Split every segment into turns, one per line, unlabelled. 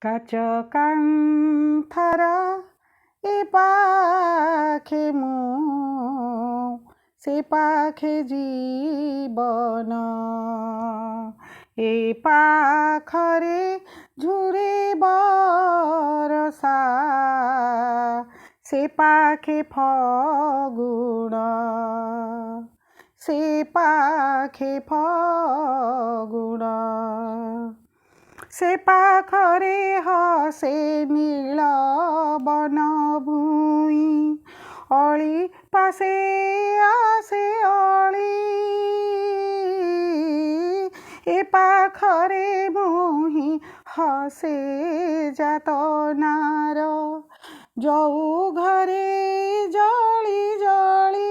କାଚ କାନ୍ଥର ଏ ପାଖେ ମୁଁ ସେ ପାଖେ ଜୀବନ ଏ ପାଖରେ ଝୁରେ ବରଷା ସେ ପାଖେ ଫଗୁଣ ସେ ପାଖେ ଫଗୁଣ ସେ ପାଖରେ ହସେ ନୀଳ ବନ ଭୂଇଁ ଅଳି ପାଶେ ଆସେ ଅଳି ଏ ପାଖରେ ମୁହିଁ ହସେ ଯାତନାର ଯଉ ଘରେ ଜଳି ଜଳି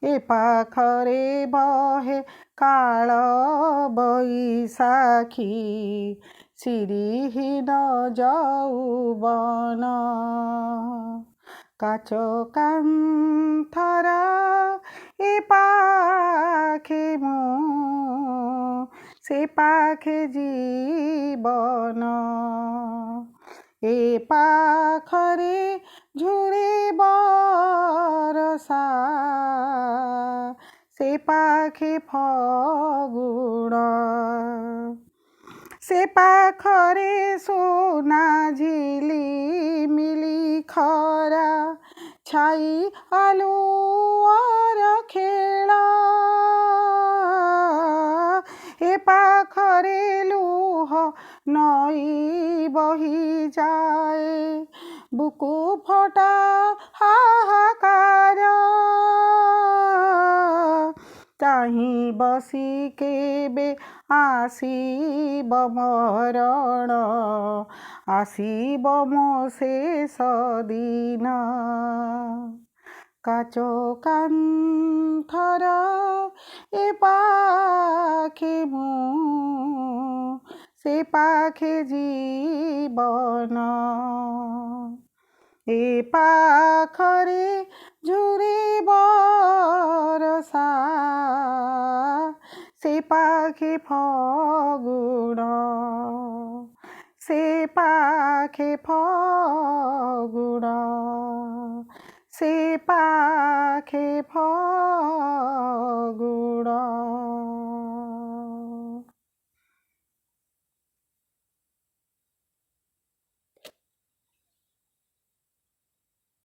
ଏ ପାଖରେ ବହେ କାଳ ବୈଶାଖୀ ସିରିହୀନ ଯୌବନ କାଚ କାନ୍ଥର ଏ ପାଖେ ମୁଁ ସେ ପାଖେ ଜୀବନ ଏ ପାଖରେ ଝୁରେ ବରଷା ସେ ପାଖେ ଫଗୁଣ ସେ ପାଖରେ ସୁନା ଝିଲିମିଲି ଖରା ଛାଇ ଆଲୁଅର ଖେଳ ଏ ପାଖରେ ଲୁହ ନଈ ବହିଯାଏ ବୁକୁ ଫଟା ହାହାକାର ଚାହିଁ ବସି କେବେ ଆସିବ ମରଣ ଆସିବ ମୋ ଶେଷ ଦିନ କାଚ କାନ୍ଥର ଏ ପାଖେ ମୁଁ ସେ ପାଖେ ଜୀବନ ଏ ପାଖରେ ଝୁରେ ବରଷା ସେ ପାଖେ ଫଗୁଣ ସେ ପାଖେ ଫଗୁଣ ସେ ପାଖେ ଫଗୁଣ।